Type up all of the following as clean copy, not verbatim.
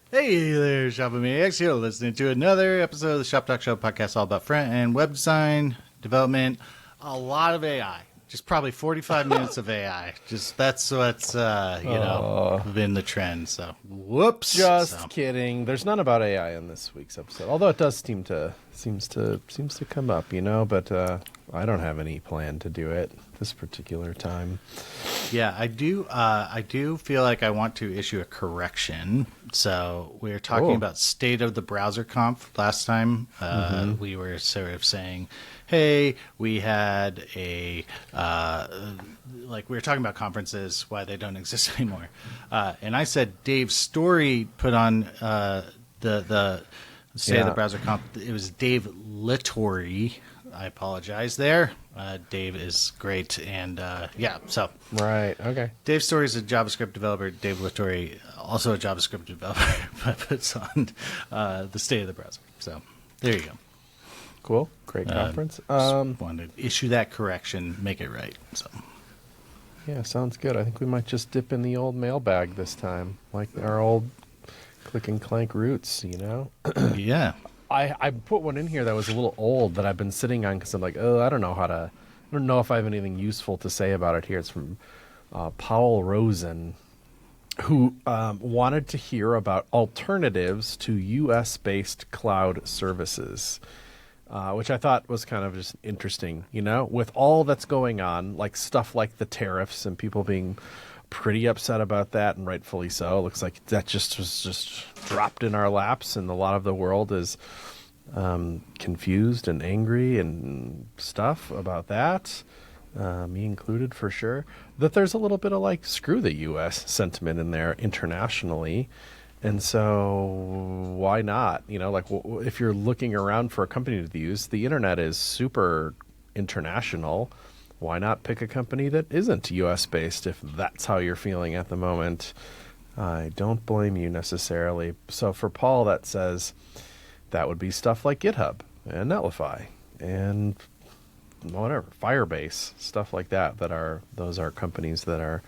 Hey there, Shopper Maniacs. You're listening to another episode of the Shop Talk Show podcast, all about front end web design, development, a lot of AI. Just probably 45 minutes of AI. Just that's what's been the trend. So whoops. Just kidding. There's none about AI in this week's episode, although it does seems to come up, But I don't have any plan to do it this particular time. Yeah, I do feel like I want to issue a correction. So we were talking about state of the browser conf last time. We were sort of saying, hey, we had a we were talking about conferences, why they don't exist anymore. And I said Dave Story put on the state of the browser conf. It was Dave Littori. I apologize there. Dave is great, and so. Right, okay. Dave Story is a JavaScript developer. Dave Littori, also a JavaScript developer, but puts on the state of the browser. So, there you go. Cool. Great conference. Just wanted to issue that correction, make it right. So. Yeah, sounds good. I think we might just dip in the old mailbag this time, like our old click and clank roots, Yeah. I put one in here that was a little old that I've been sitting on because I'm like, I don't know if I have anything useful to say about it here. It's from Paul Rosen, who wanted to hear about alternatives to US-based cloud services, which I thought was kind of just interesting, with all that's going on, like stuff like the tariffs and people being pretty upset about that, and rightfully so. It looks like that just was just dropped in our laps, and a lot of the world is confused and angry and stuff about that, me included for sure. That there's a little bit of like screw the U.S. sentiment in there internationally, and so why not? If you're looking around for a company to use, the internet is super international. Why not pick a company that isn't US-based if that's how you're feeling at the moment? I don't blame you necessarily. So for Paul, that says that would be stuff like GitHub and Netlify and whatever, Firebase, stuff like that. Those are companies that are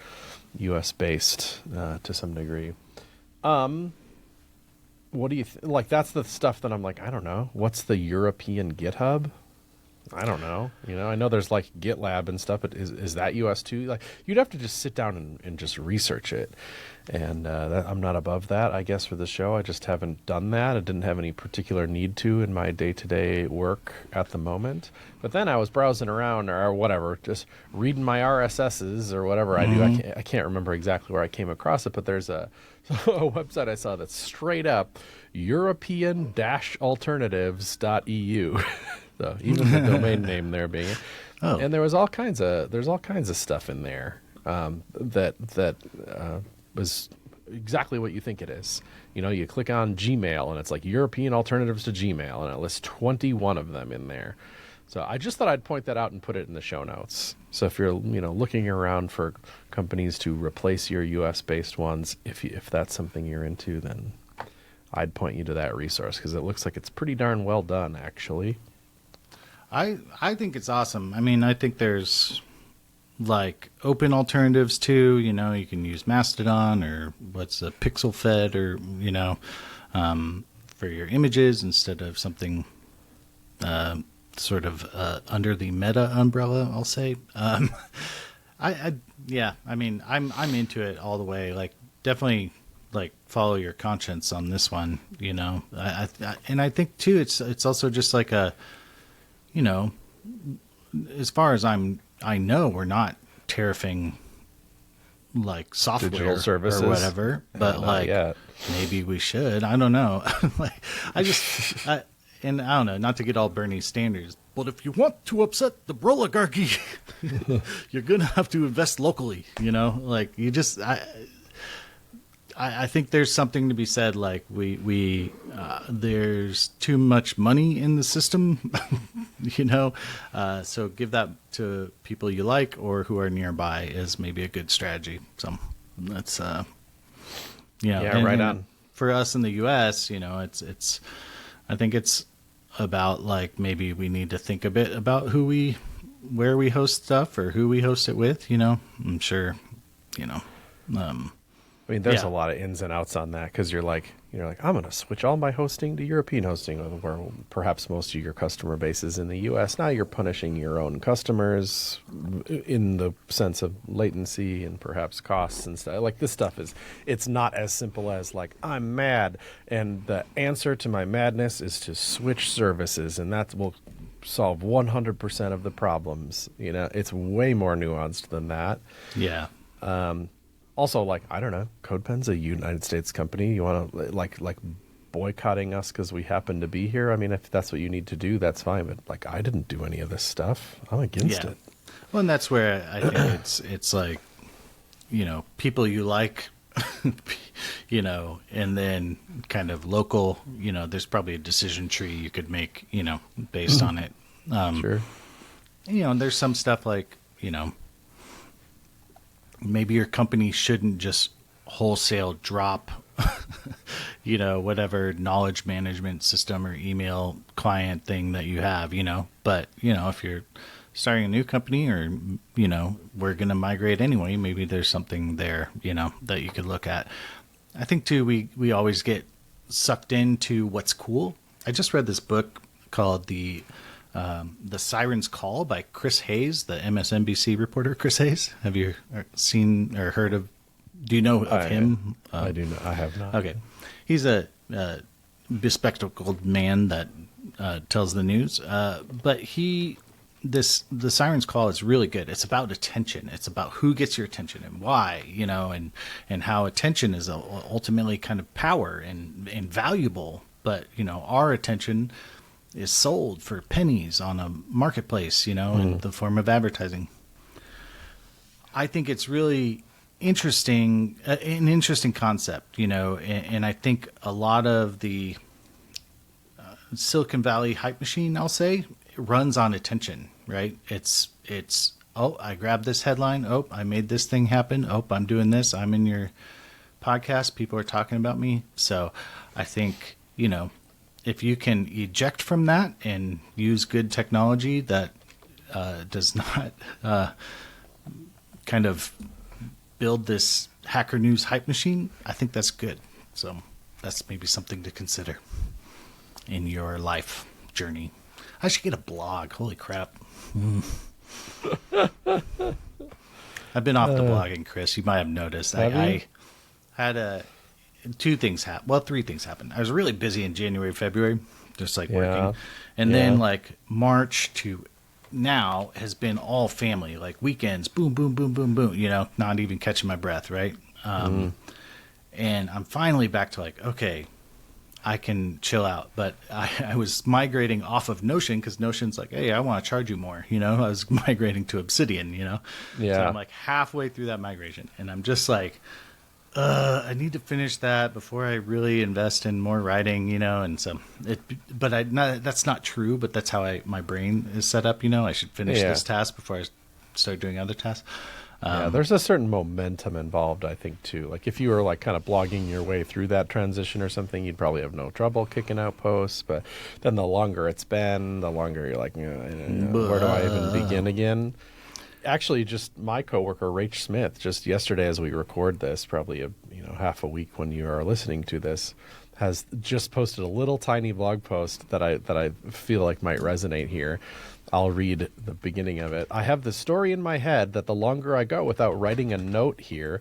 US-based to some degree. What do you like? That's the stuff that I'm like, I don't know. What's the European GitHub? I don't know. I know there's like GitLab and stuff, but is that US too? Like, you'd have to just sit down and just research it. And I'm not above that, I guess, for the show. I just haven't done that. I didn't have any particular need to in my day-to-day work at the moment. But then I was browsing around or whatever, just reading my RSSs or whatever I do. I can't remember exactly where I came across it, but there's a website I saw that's straight up European-alternatives.eu. So even the domain name there being, and there's all kinds of stuff in there that was exactly what you think it is. You click on Gmail and it's like European alternatives to Gmail, and it lists 21 of them in there. So I just thought I'd point that out and put it in the show notes. So if you're looking around for companies to replace your US based ones, if that's something you're into, then I'd point you to that resource because it looks like it's pretty darn well done, actually. I think it's awesome. I mean, I think there's like open alternatives too. You can use Mastodon or what's the Pixel Fed or for your images instead of something sort of under the Meta umbrella, I'll say. I mean, I'm into it all the way. Like, definitely like follow your conscience on this one. And I think too, it's also just like a, as far as I know, we're not tariffing like software digital services or whatever, but maybe we should. I don't know. And I don't know, not to get all Bernie Sanders, but if you want to upset the oligarchy, you're going to have to invest locally, I think there's something to be said. Like there's too much money in the system, so give that to people you like or who are nearby is maybe a good strategy. So that's, right on. For us in the U.S., it's, I think it's about like, maybe we need to think a bit about where we host stuff or who we host it with, I'm sure, I mean, there's a lot of ins and outs on that because you're like, I'm going to switch all my hosting to European hosting, where perhaps most of your customer base is in the U.S. Now you're punishing your own customers in the sense of latency and perhaps costs and stuff. Like this stuff it's not as simple as like, I'm mad, and the answer to my madness is to switch services, and that will solve 100% of the problems. It's way more nuanced than that. Yeah. Also, like, I don't know, CodePen's a United States company. You want to, like boycotting us because we happen to be here? I mean, if that's what you need to do, that's fine. But, like, I didn't do any of this stuff. I'm against it. Well, and that's where I think it's like, people you like, and then kind of local, there's probably a decision tree you could make, based on it. Sure. And there's some stuff like, maybe your company shouldn't just wholesale drop, whatever knowledge management system or email client thing that you have, but, if you're starting a new company or, we're going to migrate anyway, maybe there's something there, that you could look at. I think too, we always get sucked into what's cool. I just read this book called The Siren's Call by Chris Hayes, the MSNBC reporter. Chris Hayes, have you seen or heard of? Do you know of him? I do not. I have not. Okay, he's a bespectacled man that tells the news. But the Siren's Call is really good. It's about attention. It's about who gets your attention and why, and how attention is ultimately kind of power and valuable. But our attention is sold for pennies on a marketplace, in the form of advertising. I think it's really interesting, an interesting concept, and I think a lot of the Silicon Valley hype machine, I'll say, runs on attention, right? It's, oh, I grabbed this headline. Oh, I made this thing happen. Oh, I'm doing this. I'm in your podcast. People are talking about me. So I think, if you can eject from that and use good technology that does not kind of build this Hacker News hype machine, I think that's good. So that's maybe something to consider in your life journey. I should get a blog. Holy crap. I've been off the blogging, Chris. You might have noticed. I had three things happened. I was really busy in January, February, just like working. And then like March to now has been all family, like weekends, boom, boom, boom, boom, boom, not even catching my breath. Right. And I'm finally back to like, okay, I can chill out. But I was migrating off of Notion because Notion's like, hey, I want to charge you more. I was migrating to Obsidian, So I'm like halfway through that migration and I'm just like, I need to finish that before I really invest in more writing, and so that's not true, but that's how my brain is set up. I should finish this task before I start doing other tasks. There's a certain momentum involved, I think, too. Like if you were like kind of blogging your way through that transition or something, you'd probably have no trouble kicking out posts. But then the longer it's been, the longer you're like, where do I even begin again? Actually, just my coworker, Rach Smith, just yesterday as we record this, probably half a week when you are listening to this, has just posted a little tiny blog post that I feel like might resonate here. I'll read the beginning of it. I have the story in my head that the longer I go without writing a note here,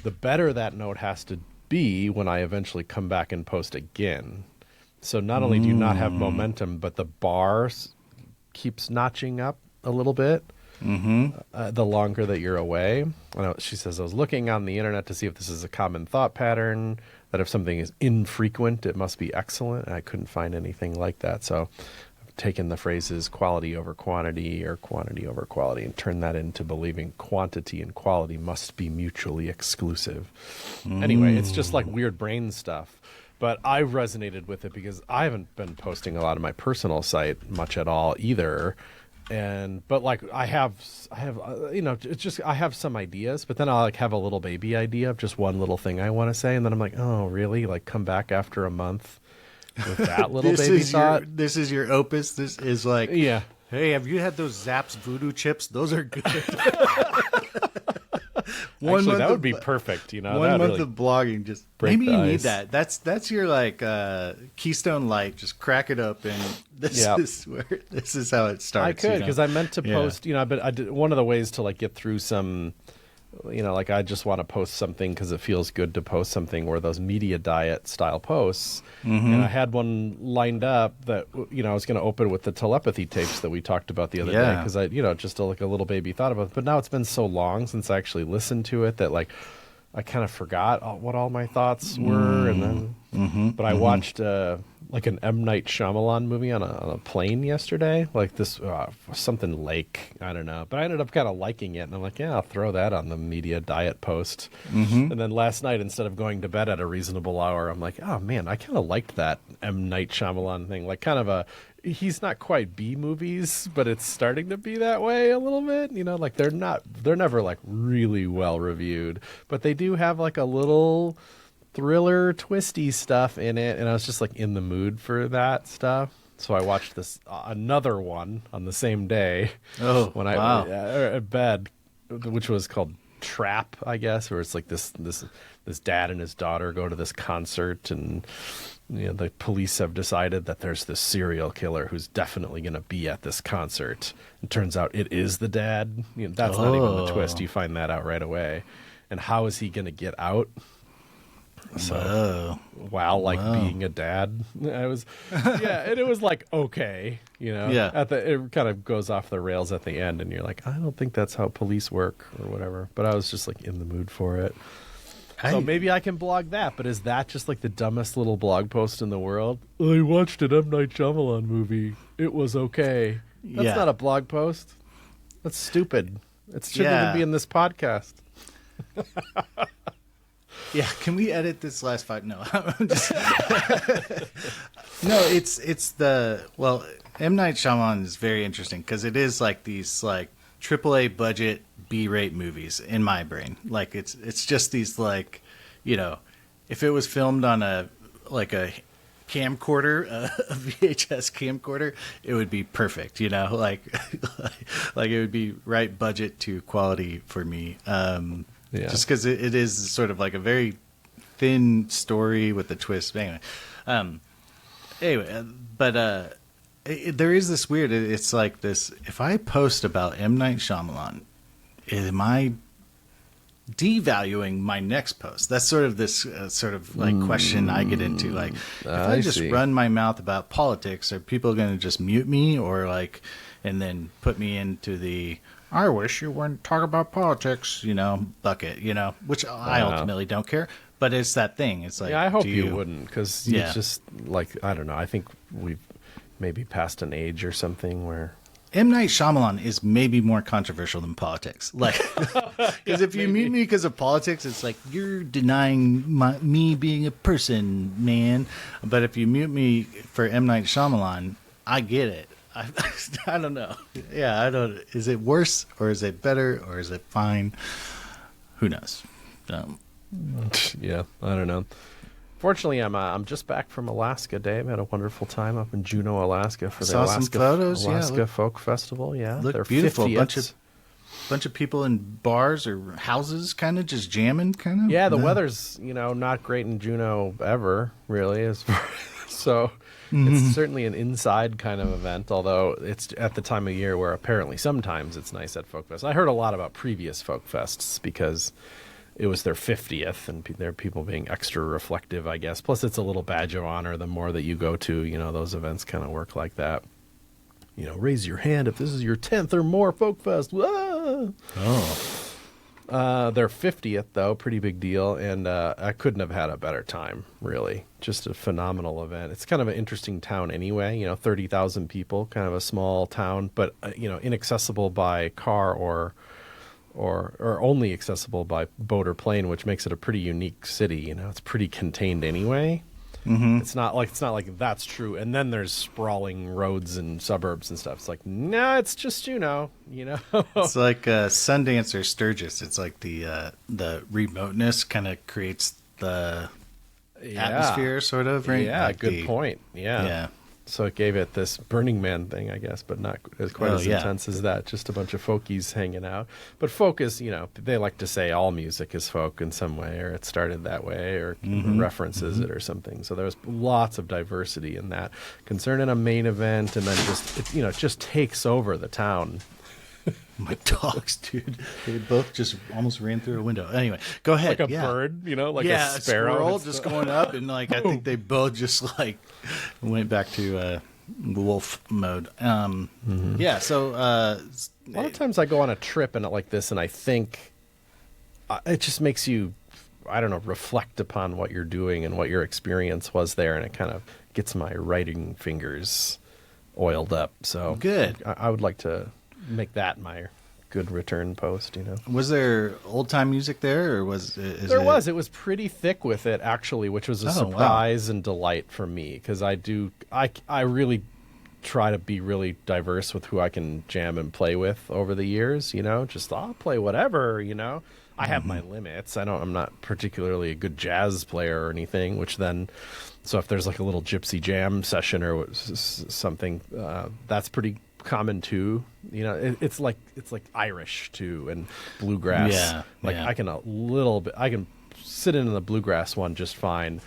the better that note has to be when I eventually come back and post again. So not only do you not have momentum, but the bar keeps notching up a little bit. The longer that you're away. She says, I was looking on the internet to see if this is a common thought pattern, that if something is infrequent, it must be excellent. And I couldn't find anything like that. So I've taken the phrases quality over quantity or quantity over quality and turned that into believing quantity and quality must be mutually exclusive. Anyway, it's just like weird brain stuff. But I resonated with it because I haven't been posting a lot of my personal site much at all either. But like I have it's just I have some ideas, but then I'll like have a little baby idea of just one little thing I want to say, and then I'm like, oh really? Like come back after a month with that little baby thought. This is your opus. This is like, hey, have you had those Zapp's voodoo chips? Those are good. Actually, that would be perfect. You know, 1 that month really of blogging. Just break maybe the you need ice. that. That's your like Keystone Light. Just crack it up, and this Yep. is where this is how it starts. I could because I meant to Yeah. post. You know, but I did one of the ways to like get through some. You know, like I just want to post something because it feels good to post something where those media diet style posts. Mm-hmm. And I had one lined up that, you know, I was going to open with the telepathy tapes that we talked about the other day because I, you know, just like a little baby thought about it. But now it's been so long since I actually listened to it that like I kind of forgot what all my thoughts were. And then, but I watched like an M. Night Shyamalan movie on a plane yesterday, like this something lake, I don't know, but I ended up kind of liking it, and I'm like, yeah, I'll throw that on the media diet post. And then last night, instead of going to bed at a reasonable hour, I'm like, oh man, I kind of liked that M. Night Shyamalan thing, like kind of a, he's not quite B movies, but it's starting to be that way a little bit, you know, like they're never like really well reviewed, but they do have like a little thriller twisty stuff in it, and I was just like in the mood for that stuff, so I watched this another one on the same day when I at bed, which was called Trap, I guess, where it's like this dad and his daughter go to this concert, and you know the police have decided that there's this serial killer who's definitely going to be at this concert, and turns out it is the dad. You know, that's not even the twist, you find that out right away. And how is he going to get out? So while being a dad, I was and it was like, okay, you know, it kind of goes off the rails at the end, and you're like, I don't think that's how police work or whatever, but I was just like in the mood for it. So maybe I can blog that, but is that just like the dumbest little blog post in the world? I watched an M. Night Shyamalan movie, it was okay. That's not a blog post. That's stupid. It shouldn't even be in this podcast. Yeah, can we edit this last 5? No, I'm just... No, it's the M. Night Shyamalan is very interesting because it is like these like AAA budget B-rate movies in my brain. Like it's just these like, you know, if it was filmed on a camcorder, a VHS camcorder, it would be perfect. You know, like it would be right budget to quality for me. Just because it is sort of like a very thin story with a twist. Anyway, there is this weird. It's like this. If I post about M. Night Shyamalan, am I devaluing my next post? That's sort of this sort of like question I get into. Like, if I just run my mouth about politics, are people going to just mute me or like, and then put me into the I wish you wouldn't talk about politics, you know, bucket, you know, which I ultimately don't care. But it's that thing. It's like, I hope you wouldn't, because it's just like, I don't know. I think we've maybe passed an age or something where M. Night Shyamalan is maybe more controversial than politics. Like, because if you mute me because of politics, it's like you're denying me being a person, man. But if you mute me for M. Night Shyamalan, I get it. I don't know. Yeah, I don't. Is it worse or is it better or is it fine? Who knows? Yeah, I don't know. Fortunately, I'm just back from Alaska, Dave. I had a wonderful time up in Juneau, Alaska for the Alaska Folk Festival. Yeah, looked beautiful. Bunch of people in bars or houses, kind of just jamming, kind of. Yeah, the weather's not great in Juneau ever, really. So it's certainly an inside kind of event, although it's at the time of year where apparently sometimes it's nice at Folk Fest. I heard a lot about previous Folk Fests because it was their 50th, and there are people being extra reflective, I guess. Plus, it's a little badge of honor the more that you go to. Those events kind of work like that. Raise your hand if this is your 10th or more Folk Fest. Whoa! Their 50th, though, pretty big deal, and I couldn't have had a better time, really. Just a phenomenal event. It's kind of an interesting town anyway, 30,000 people, kind of a small town, but, inaccessible by car or only accessible by boat or plane, which makes it a pretty unique city. It's pretty contained anyway. Mm-hmm. It's not like that's true. And then there's sprawling roads and suburbs and stuff. It's like, no, it's just It's like Sundance or Sturgis. It's like the remoteness kind of creates the atmosphere, sort of, right? Yeah, like good point. Yeah. So it gave it this Burning Man thing, I guess, but not as quite as intense as that. Just a bunch of folkies hanging out. But folk is, they like to say all music is folk in some way, or it started that way, or references it or something. So there was lots of diversity in that. Concerning a main event, and then it just takes over the town. My dogs, dude. They both just almost ran through a window. Anyway, go ahead. Like a bird, like a sparrow. Squirrel just going up, and I think they both just went back to wolf mode. Yeah, so a lot of times I go on a trip and like this, and I think it just makes you, I don't know, reflect upon what you're doing and what your experience was there, and it kind of gets my writing fingers oiled up. So good. I would like to make that my good return post. Was there old time music there, or was it? It was pretty thick with it, actually, which was a surprise and delight for me, because I really try to be really diverse with who I can jam and play with over the years. Just I'll play whatever. I have my limits. I'm not particularly a good jazz player or anything, which then, so if there's like a little gypsy jam session or something, that's pretty common too. It's like Irish too, and bluegrass. I can sit in the bluegrass one just fine.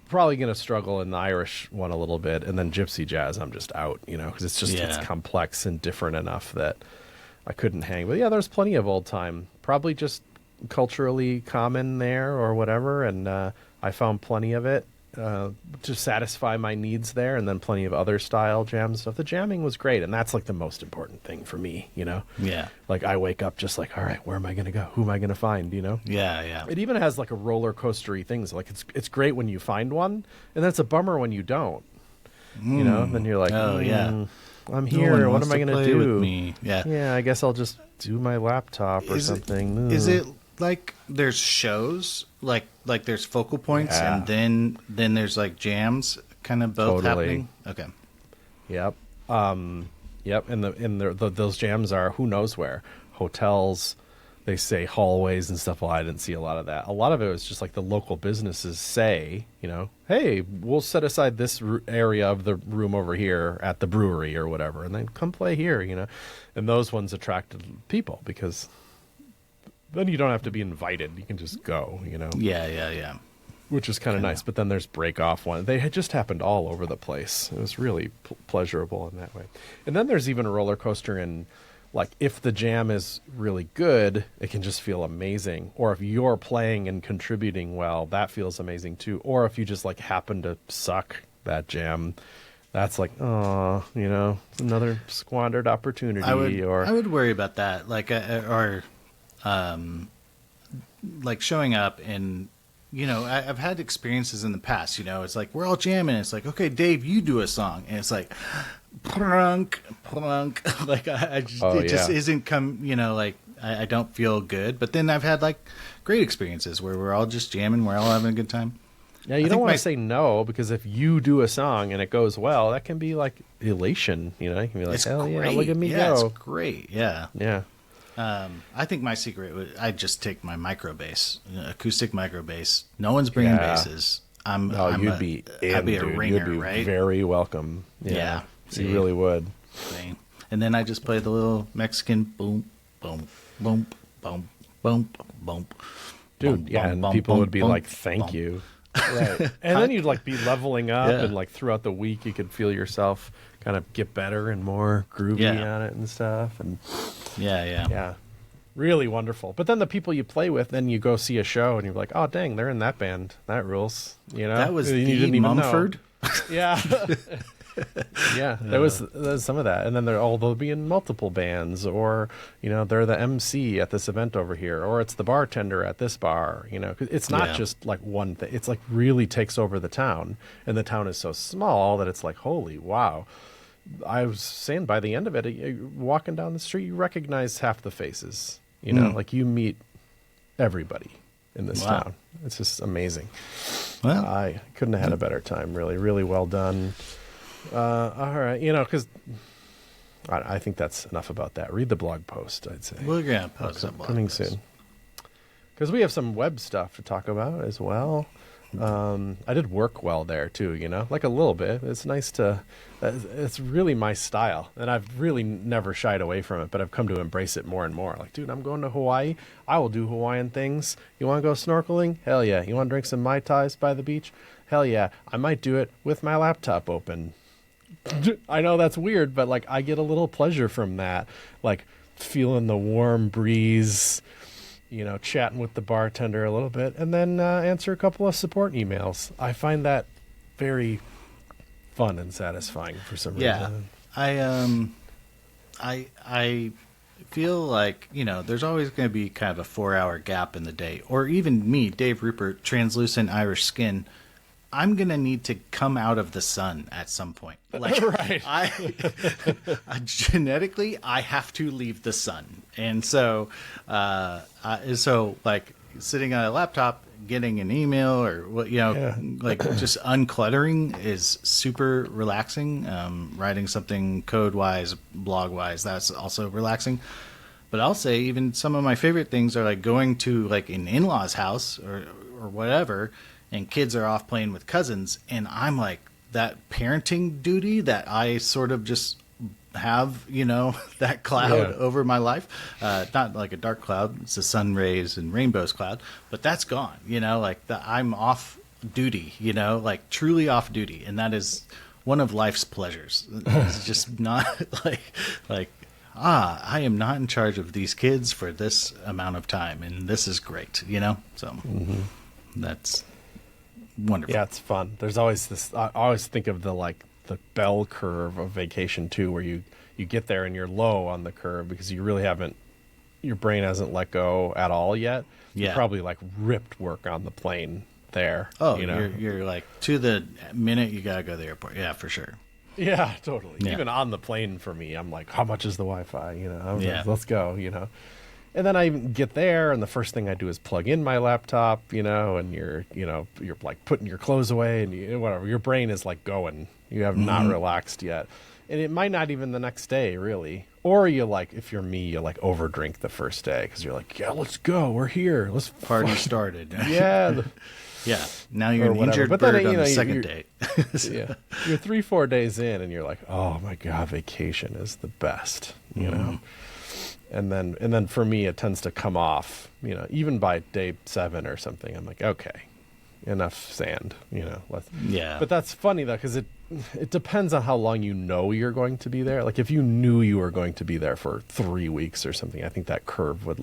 Probably gonna struggle in the Irish one a little bit, and then gypsy jazz I'm just out, because it's complex and different enough that I couldn't hang. But there's plenty of old time, probably just culturally common there or whatever, and I found plenty of it to satisfy my needs there, and then plenty of other style jam stuff. The jamming was great, and that's like the most important thing for me. Like I wake up just like, all right, where am I gonna go? Who am I gonna find? It even has like a roller coastery things. Like it's great when you find one, and then it's a bummer when you don't. Then you're like, I'm here. What am I gonna do? With me. Yeah, I guess I'll just do my laptop or something. Is it like there's shows, like there's focal points, and then there's like jams, kind of both happening? Okay. Yep. Yep. And those jams are who knows where. Hotels, they say hallways and stuff. Well, I didn't see a lot of that. A lot of it was just like the local businesses say, hey, we'll set aside this area of the room over here at the brewery or whatever, and then come play here, And those ones attracted people because then you don't have to be invited. You can just go, Yeah. Which is kind of nice. But then there's break-off one. They had just happened all over the place. It was really pleasurable in that way. And then there's even a roller coaster in, like, if the jam is really good, it can just feel amazing. Or if you're playing and contributing well, that feels amazing too. Or if you just, like, happen to suck that jam, that's like, oh, another squandered opportunity. I would worry about that. Like showing up and, I've had experiences in the past, it's like, we're all jamming. It's like, okay, Dave, you do a song. And it's like, plunk. Like, just isn't I don't feel good. But then I've had like great experiences where we're all just jamming. We're all having a good time. Yeah, you don't want to say no, because if you do a song and it goes well, that can be like elation. You can be like, it's hell great. Yeah, look at me go. It's great. Yeah. Yeah. I think my secret I'd just take my micro bass, acoustic micro bass. No one's bringing basses. You'd be a ringer, you'd be right? Very welcome. Yeah. You really would. And then I just play the little Mexican boom, boom, boom, boom, boom, boom. Dude, boom, and boom, people boom, would be boom, like, thank boom. you. Right. And then you'd like be leveling up, and like throughout the week you could feel yourself kind of get better and more groovy on it and stuff. And yeah, really wonderful. But then the people you play with, then you go see a show and you're like, oh dang, they're in that band. That rules. That was you didn't even Mumford. Yeah. Yeah, there was some of that. And then they'll be in multiple bands, or they're the MC at this event over here, or it's the bartender at this bar. It's not just like one thing. It's like really takes over the town, and the town is so small that it's like, holy wow. I was saying by the end of it, walking down the street, you recognize half the faces. Like you meet everybody in this town. It's just amazing. Well, I couldn't have had a better time. Really, really well done. All right, because I think that's enough about that. Read the blog post, I'd say. We're going to post that blog coming post soon. Because we have some web stuff to talk about as well. I did work well there too, like a little bit. It's nice to, it's really my style, and I've really never shied away from it, but I've come to embrace it more and more. Like, dude, I'm going to Hawaii. I will do Hawaiian things. You want to go snorkeling? Hell yeah. You want to drink some Mai Tais by the beach? Hell yeah. I might do it with my laptop open. I know that's weird, but like I get a little pleasure from that, like feeling the warm breeze, chatting with the bartender a little bit, and then answer a couple of support emails. I find that very fun and satisfying for some reason. I feel like, there's always going to be kind of a 4-hour gap in the day. Or even me, Dave Rupert, translucent Irish skin, I'm going to need to come out of the sun at some point. Like, right. Genetically, I have to leave the sun. And so, like sitting on a laptop, getting an email or like just uncluttering is super relaxing. Writing something code wise, blog wise, that's also relaxing. But I'll say even some of my favorite things are like going to like an in-law's house or whatever, and kids are off playing with cousins, and I'm like, that parenting duty that I sort of just have, that cloud over my life. Not like a dark cloud, it's a sun rays and rainbows cloud, but that's gone, like I'm off duty, like truly off duty. And that is one of life's pleasures. It's just not I am not in charge of these kids for this amount of time, and this is great, so that's wonderful. Yeah, it's fun. There's always this, I always think of the bell curve of vacation too, where you get there and you're low on the curve because you really haven't, your brain hasn't let go at all yet. Yeah. You probably ripped work on the plane there. Oh, you're like to the minute you gotta go to the airport. Yeah, for sure. Yeah, totally. Yeah. Even on the plane for me, I'm like, how much is the Wi-Fi? Yeah. Let's go, And then I get there, and the first thing I do is plug in my laptop, and you're like putting your clothes away, and whatever. Your brain is like going. You have not relaxed yet, and it might not even the next day, really. Or if you're me, you overdrink the first day because you're like, yeah, let's go, we're here, let's party started. Yeah. Yeah. Now you're an whatever. injured But bird then, on the second date. Yeah. You're 3-4 days in, and you're like, oh my god, vacation is the best, And then for me, it tends to come off, even by day 7 or something. I'm like, okay, enough sand, Yeah. But that's funny though, because it depends on how long you're going to be there. Like if you knew you were going to be there for 3 weeks or something, I think that curve would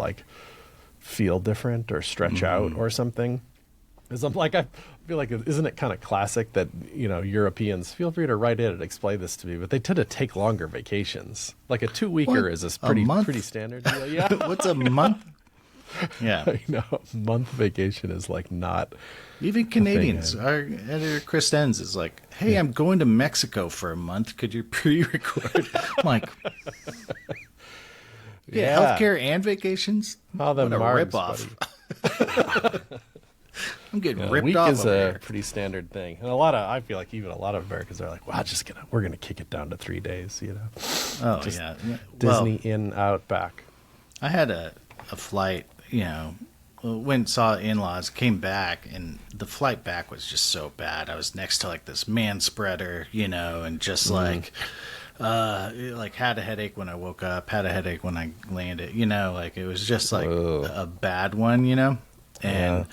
feel different or stretch out or something. Because I'm like, I feel like, isn't it kind of classic that, Europeans, feel free to write in and explain this to me, but they tend to take longer vacations. Like a 2-weeker is a pretty standard deal. Yeah. What's a month? Yeah. I know. A month vacation is not. Even Canadians. Our editor Chris Enns is like, hey, I'm going to Mexico for a month. Could you pre-record? I'm like, healthcare and vacations? Oh, the what a ripoff. I'm getting ripped ripped off. off. Is over a here. pretty standard thing, and I feel like even a lot of Americans are like, "Well, we're gonna kick it down to 3 days," Oh Just yeah, Disney in, out, back. I had a flight, went saw in-laws, came back, and the flight back was just so bad. I was next to this man spreader, and just had a headache when I woke up, had a headache when I landed, it was just a bad one, and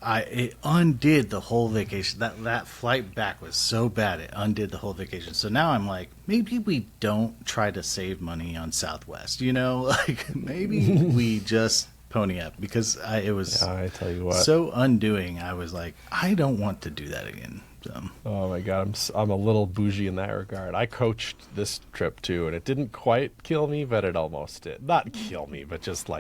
it undid the whole vacation. That flight back was so bad, it undid the whole vacation. So now I'm like, maybe we don't try to save money on Southwest, maybe we just pony up, because it was I tell you what, so undoing. I was like, I don't want to do that again. So. Oh my god, I'm a little bougie in that regard. I coached this trip too, and it didn't quite kill me, but it almost did. Not kill me, but just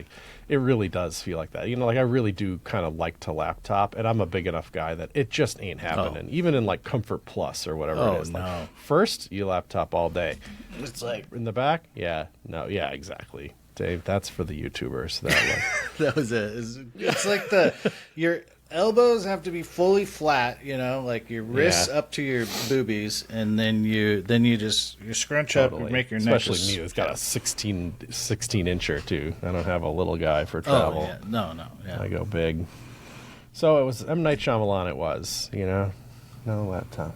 it really does feel like that. I really do kind of like to laptop, and I'm a big enough guy that it just ain't happening. Even in Comfort Plus or whatever it is. No. First, you laptop all day. It's in the back, exactly. Dave, that's for the YouTubers. That was it. It's like your elbows have to be fully flat, your wrists up to your boobies, and then you just scrunch up and make your neck. Especially me, who's got a 16 incher too. I don't have a little guy for travel. Oh yeah, no, yeah. I go big. So it was M. Night Shyamalan. It was, no laptop.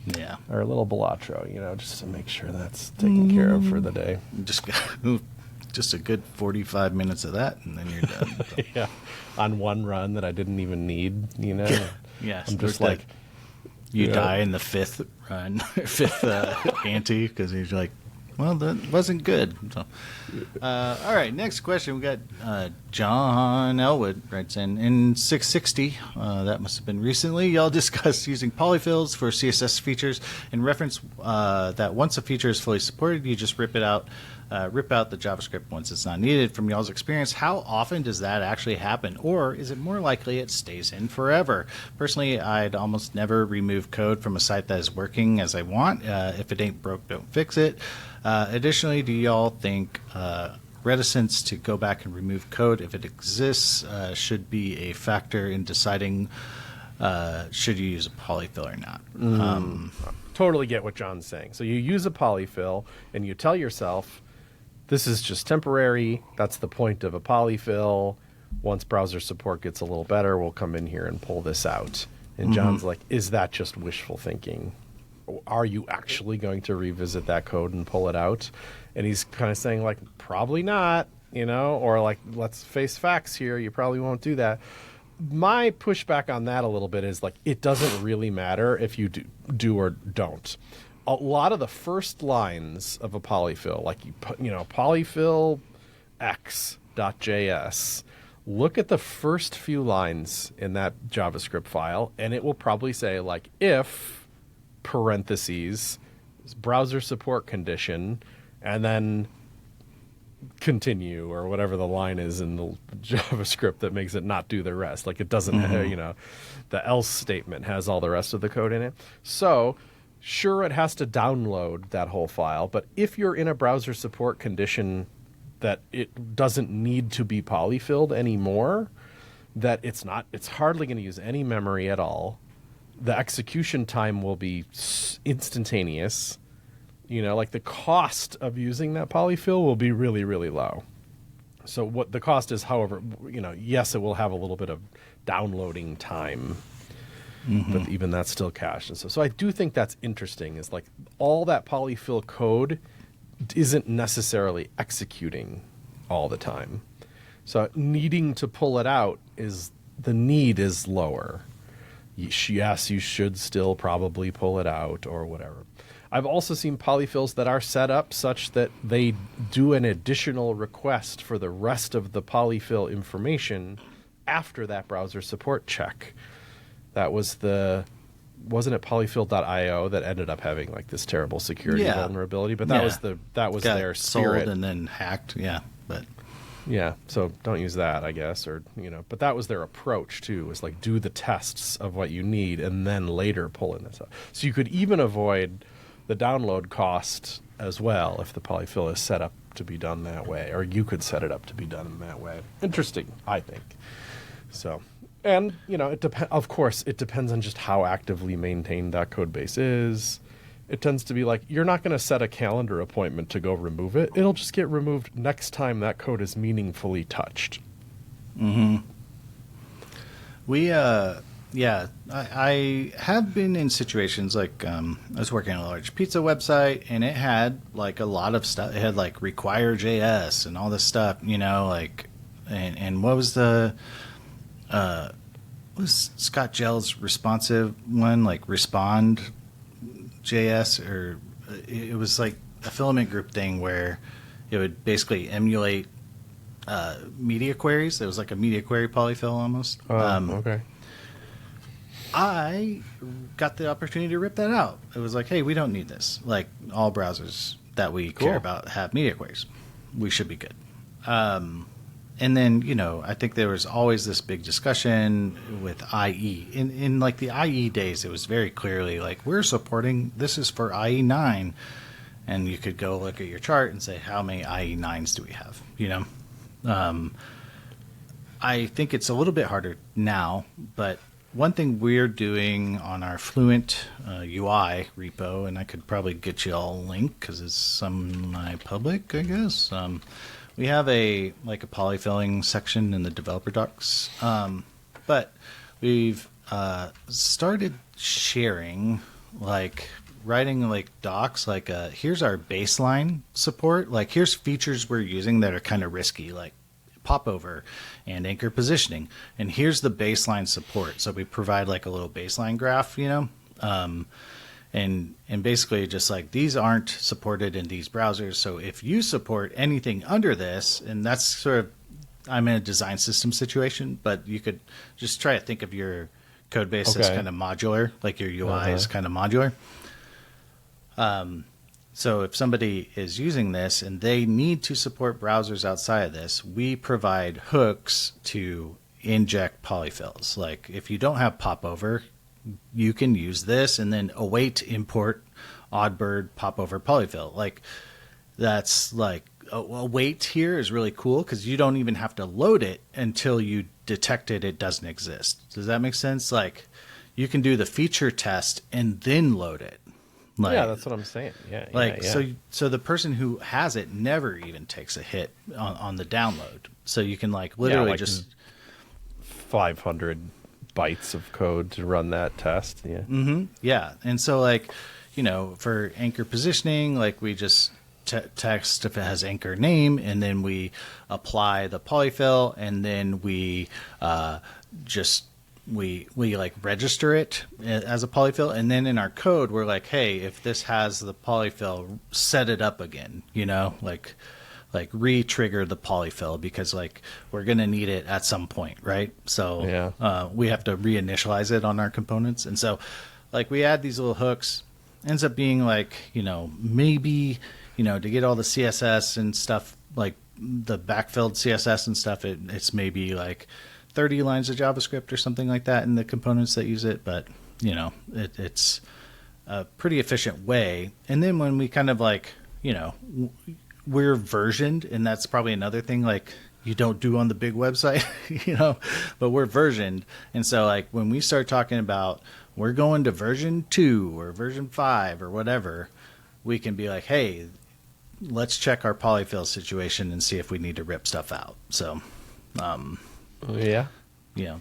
Yeah. Or a little Balatro, just to make sure that's taken care of for the day. Just a good 45 minutes of that, and then you're done. Yeah, on one run that I didn't even need, Yeah, I'm just like... You die in the fifth run, fifth ante, because he's like, well, that wasn't good. So, all right, next question. We got John Elwood writes in 660. That must have been recently. Y'all discussed using polyfills for CSS features and reference that once a feature is fully supported, you just rip out the JavaScript once it's not needed. From y'all's experience, how often does that actually happen? Or is it more likely it stays in forever? Personally, I'd almost never remove code from a site that is working as I want. If it ain't broke, don't fix it. Additionally, do y'all think reticence to go back and remove code, if it exists, should be a factor in deciding should you use a polyfill or not? Totally get what John's saying. So you use a polyfill and you tell yourself, this is just temporary. That's the point of a polyfill. Once browser support gets a little better, we'll come in here and pull this out. And John's like, is that just wishful thinking? Are you actually going to revisit that code and pull it out? And he's kind of saying, like, probably not, or like, let's face facts here. You probably won't do that. My pushback on that a little bit is like, it doesn't really matter if you do or don't. A lot of the first lines of a polyfill, like you put, polyfill x.js, look at the first few lines in that JavaScript file, and it will probably say like, if parentheses, browser support condition, and then continue, or whatever the line is in the JavaScript that makes it not do the rest. Like it doesn't, the else statement has all the rest of the code in it. So sure, it has to download that whole file, but if you're in a browser support condition that it doesn't need to be polyfilled anymore, that it's hardly going to use any memory at all. The execution time will be instantaneous. Like the cost of using that polyfill will be really, really low. So what the cost is, however, yes, it will have a little bit of downloading time, but even that's still cached. And so I do think that's interesting, is like all that polyfill code isn't necessarily executing all the time. So needing to pull it out the need is lower. Yes, you should still probably pull it out or whatever. I've also seen polyfills that are set up such that they do an additional request for the rest of the polyfill information after that browser support check. That was wasn't it polyfill.io that ended up having like this terrible security vulnerability? But that was their spirit. Sold and then hacked, but yeah, so don't use that, I guess, or but that was their approach too, was like do the tests of what you need and then later pull in this up. So you could even avoid the download cost as well if the polyfill is set up to be done that way, or you could set it up to be done in that way. Interesting, I think. So, and of course, it depends on just how actively maintained that code base is. It tends to be like, you're not going to set a calendar appointment to go remove it. It'll just get removed next time that code is meaningfully touched. I have been in situations like I was working on a large pizza website, and it had like a lot of stuff. It had like require JS and all this stuff, like, and what was was Scott Gell's responsive one, like respond JS, or it was like a filament group thing where it would basically emulate media queries. It was like a media query polyfill almost. Okay. I got the opportunity to rip that out. It was like, hey, we don't need this. Like, all browsers that we care about have media queries. We should be good. And then, I think there was always this big discussion with IE. In like the IE days, it was very clearly like, we're supporting, this is for IE 9. And you could go look at your chart and say, how many IE 9s do we have? I think it's a little bit harder now, but one thing we're doing on our Fluent UI repo, and I could probably get you all a link because it's semi-public, I guess. We have a polyfilling section in the developer docs. But we've started sharing, like writing like docs, like here's our baseline support, like here's features we're using that are kind of risky, like popover and anchor positioning, and here's the baseline support. So we provide like a little baseline graph, and basically just like these aren't supported in these browsers. So if you support anything under this, and that's sort of, I'm in a design system situation, but you could just try to think of your code base as kind of modular, like your UI is kind of modular. So if somebody is using this and they need to support browsers outside of this, we provide hooks to inject polyfills. Like if you don't have popover, you can use this and then await import oddbird popover polyfill. Like that's like await here is really cool because you don't even have to load it until you detected it doesn't exist. Does that make sense? Like you can do the feature test and then load it. Like, yeah, that's what I'm saying. Yeah, like yeah. so the person who has it never even takes a hit on the download. So you can like literally just 500 bytes of code to run that test. Yeah. Mm-hmm. Yeah, and so like for anchor positioning, like we just text if it has anchor name, and then we apply the polyfill, and then we we like register it as a polyfill, and then in our code we're like, hey, if this has the polyfill, set it up again, like re-trigger the polyfill because like we're gonna need it at some point, right? So we have to reinitialize it on our components, and so like we add these little hooks. Ends up being like maybe to get all the CSS and stuff, like the backfilled CSS and stuff, it's maybe like 30 lines of JavaScript or something like that in the components that use it, but it's a pretty efficient way. And then when we kind of like we're versioned, and that's probably another thing like you don't do on the big website, but we're versioned. And so like when we start talking about we're going to version 2 or version 5 or whatever, we can be like, hey, let's check our polyfill situation and see if we need to rip stuff out. So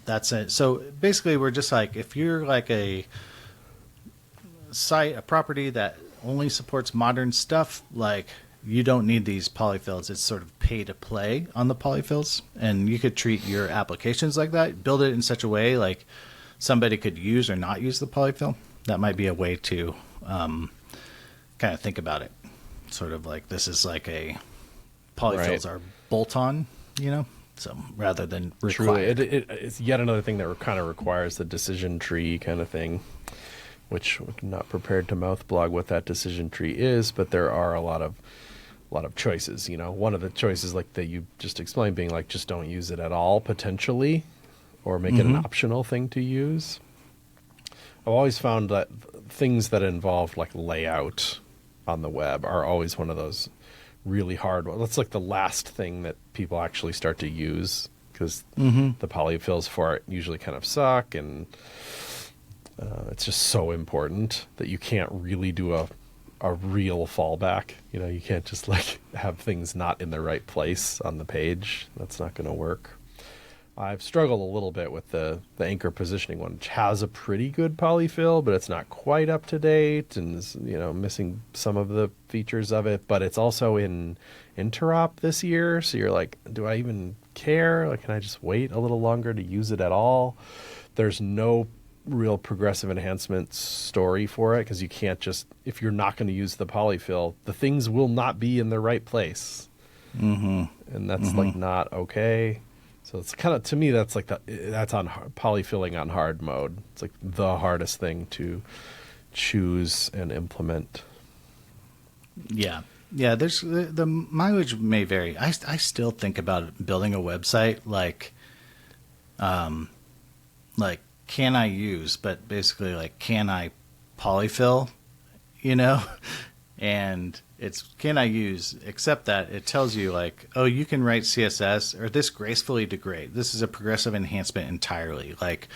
that's it. So basically we're just like, if you're like a site, a property that only supports modern stuff, like you don't need these polyfills. It's sort of pay to play on the polyfills, and you could treat your applications like that. Build it in such a way like somebody could use or not use the polyfill. That might be a way to kind of think about it. Sort of like this is like a polyfills are bolt-on, so rather than required. Truly, it's yet another thing that kind of requires the decision tree kind of thing, which I'm not prepared to mouth blog what that decision tree is, but there are a lot of choices. One of the choices like that you just explained being like just don't use it at all potentially, or make it an optional thing to use. I've always found that things that involve like layout on the web are always one of those really hard ones. That's like the last thing that people actually start to use because the polyfills for it usually kind of suck, and it's just so important that you can't really do a real fallback. You can't just like have things not in the right place on the page. That's not going to work. I've struggled a little bit with the anchor positioning one, which has a pretty good polyfill, but it's not quite up to date and is, missing some of the features of it. But it's also in interop this year, so you're like, do I even care? Like, can I just wait a little longer to use it at all? There's no real progressive enhancement story for it because you can't just, if you're not going to use the polyfill, the things will not be in the right place, and that's like not okay. So it's kind of, to me, that's like that's on polyfilling on hard mode. It's like the hardest thing to choose and implement. Yeah. There's the mileage may vary. I still think about building a website like can I use, but basically like can I polyfill, and it's can I use, except that it tells you like, oh, you can write CSS or this gracefully degrade. This is a progressive enhancement entirely, like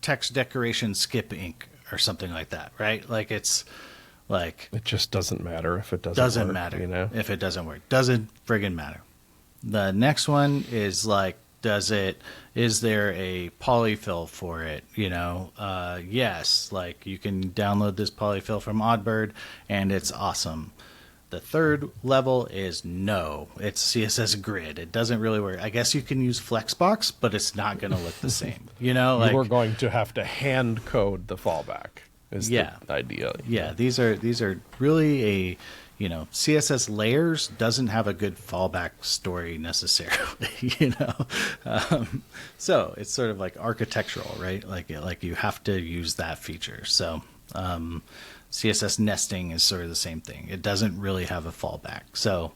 text decoration skip ink or something like that, right? Like it's like it just doesn't matter if it doesn't work, matter if it doesn't work. Doesn't friggin' matter. The next one is like Is there a polyfill for it? Yes, like you can download this polyfill from Oddbird and it's awesome. The third level is no, it's CSS grid. It doesn't really work. I guess you can use Flexbox, but it's not going to look the same. We're going to have to hand code the fallback. Is the idea. Yeah, these are really a CSS layers doesn't have a good fallback story necessarily. So it's sort of like architectural, right? Like you have to use that feature. So CSS nesting is sort of the same thing. It doesn't really have a fallback. So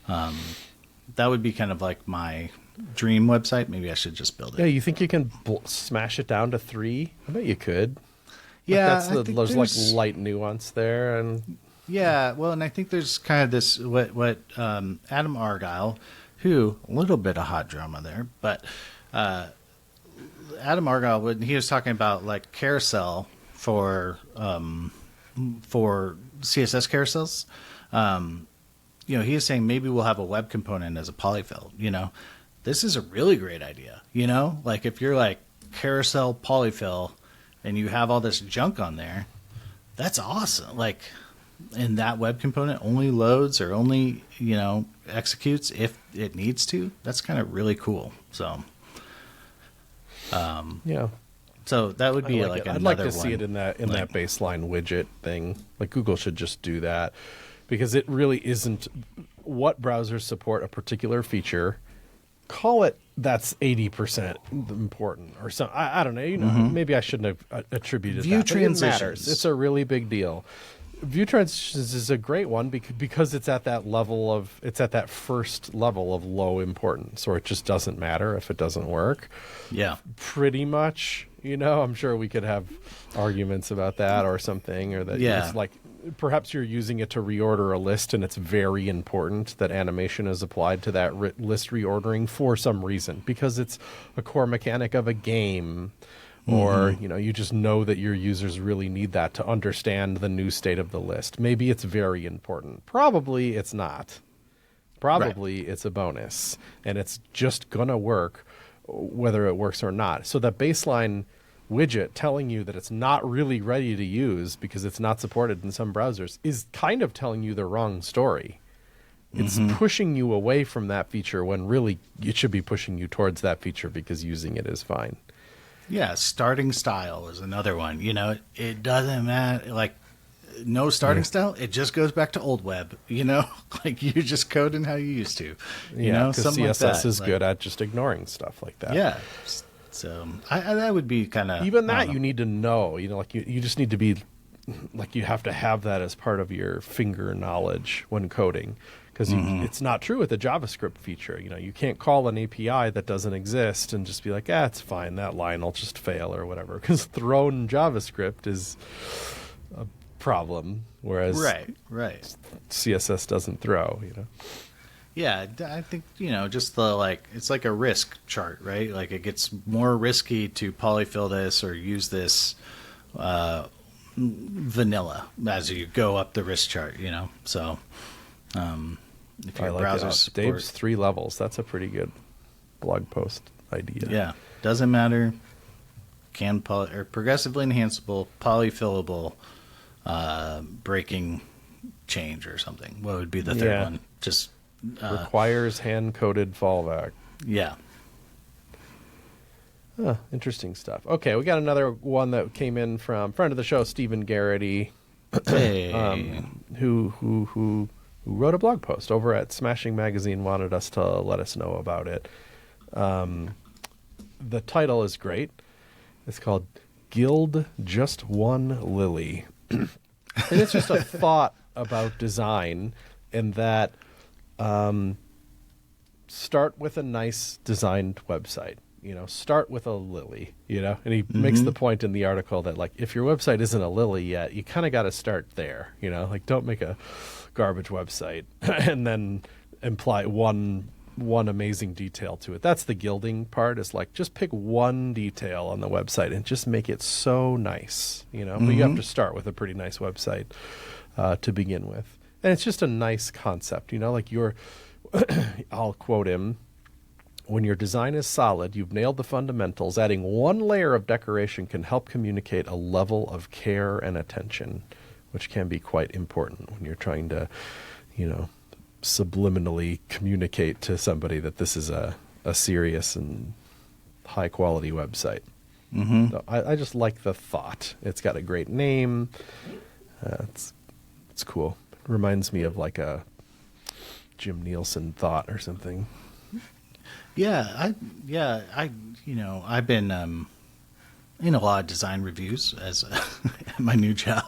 that would be kind of like my dream website. Maybe I should just build it. Yeah, you think you can smash it down to 3? I bet you could. Yeah, there's like light nuance there, and yeah, well, and I think there's kind of this what Adam Argyle, who a little bit of hot drama there, but Adam Argyle, when he was talking about like carousel for CSS carousels, he was saying maybe we'll have a web component as a polyfill. This is a really great idea. Like if you're like carousel polyfill and you have all this junk on there, that's awesome. Like, and that web component only loads or only, executes if it needs to. That's kind of really cool. So, yeah. So that would be like another one. I'd like to see it in that baseline widget thing. Like Google should just do that, because it really isn't what browsers support a particular feature. Call it that's 80% important or something. I don't know. Maybe I shouldn't have attributed View that. transitions. It matters. It's a really big deal. View transitions is a great one because it's at that first level of low importance, or it just doesn't matter if it doesn't work. Yeah. Pretty much. I'm sure we could have arguments about that or something, or that it's like perhaps you're using it to reorder a list and it's very important that animation is applied to that list reordering for some reason, because it's a core mechanic of a game, or you just know that your users really need that to understand the new state of the list. Maybe it's very important. Probably it's not. Probably it's a bonus, and it's just gonna work whether it works or not. So that baseline widget telling you that it's not really ready to use because it's not supported in some browsers is kind of telling you the wrong story. It's pushing you away from that feature when really it should be pushing you towards that feature because using it is fine. Yeah, starting style is another one. It doesn't matter. Like, no starting style. It just goes back to old web. Like you just code in how you used to. Because CSS like is good at just ignoring stuff like that. Yeah. So that would be kind of even that you need to know. Like you just need to be like you have to have that as part of your finger knowledge when coding. Because it's not true with the JavaScript feature. You can't call an API that doesn't exist and just be like, it's fine, that line will just fail or whatever. Because thrown JavaScript is a problem, whereas right. CSS doesn't throw. Yeah, I think just it's like a risk chart, right? Like it gets more risky to polyfill this or use this vanilla as you go up the risk chart. So. If your browser supports Dave's 3 levels, that's a pretty good blog post idea. Yeah, doesn't matter. Or progressively enhanceable, polyfillable, breaking change or something. What would be the third one? Just requires hand-coded fallback. Yeah. Interesting stuff. Okay, we got another one that came in from friend of the show, Stephen Garrity, hey. Who wrote a blog post over at Smashing Magazine, wanted us to let us know about it. The title is great. It's called Gild Just One Lily. And it's just a thought about design, in that start with a nice designed website. Start with a lily, and he makes the point in the article that, like, if your website isn't a lily yet, you kind of got to start there, like don't make a garbage website and then imply one amazing detail to it. That's the gilding part, is like, just pick one detail on the website and just make it so nice, but you have to start with a pretty nice website to begin with. And it's just a nice concept, like I'll quote him. when your design is solid, you've nailed the fundamentals, adding one layer of decoration can help communicate a level of care and attention, which can be quite important when you're trying to, subliminally communicate to somebody that this is a serious and high quality website. Mm-hmm. So I just like the thought. It's got a great name. It's cool. It reminds me of like a Jim Nielsen thought or something. I've been in a lot of design reviews as my new job,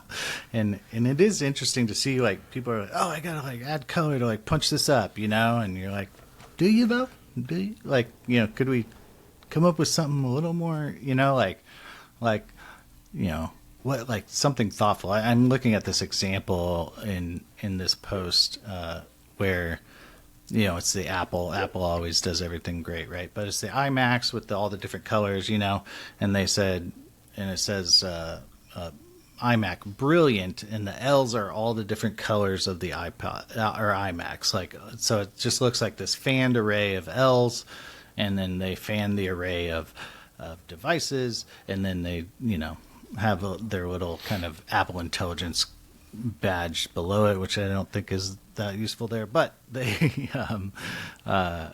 and it is interesting to see like people are like, oh, I gotta like add color to like punch this up, and you're like, do you though? Do you? Like, could we come up with something a little more, what, like something thoughtful. I'm looking at this example in this post where. It's the Apple. Apple always does everything great, right? But it's the iMacs with all the different colors, and they said, and it says iMac brilliant, and the L's are all the different colors of the iPod or iMacs. Like, so it just looks like this fanned array of L's, and then they fan the array of devices, and then they, have their little kind of Apple Intelligence badge below it, which I don't think is that useful there, but they they're kind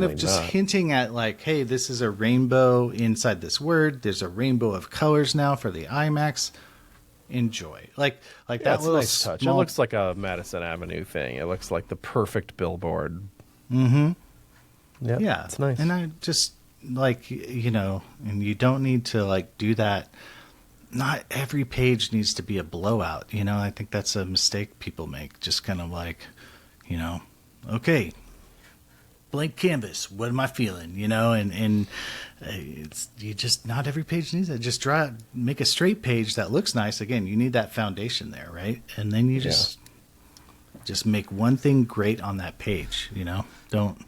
of just hinting at like, hey, this is a rainbow inside this word, there's a rainbow of colors now for the iMacs, enjoy. Like that little nice touch. It looks like a Madison Avenue thing. It looks like the perfect billboard. Mm-hmm. Yeah, it's nice. And I just like, and you don't need to like do that. Not every page needs to be a blowout. I think that's a mistake people make. Just kind of like, okay, blank canvas. What am I feeling? And it's not every page needs that. Just make a straight page that looks nice. Again, you need that foundation there, right? And then you just make one thing great on that page. Don't.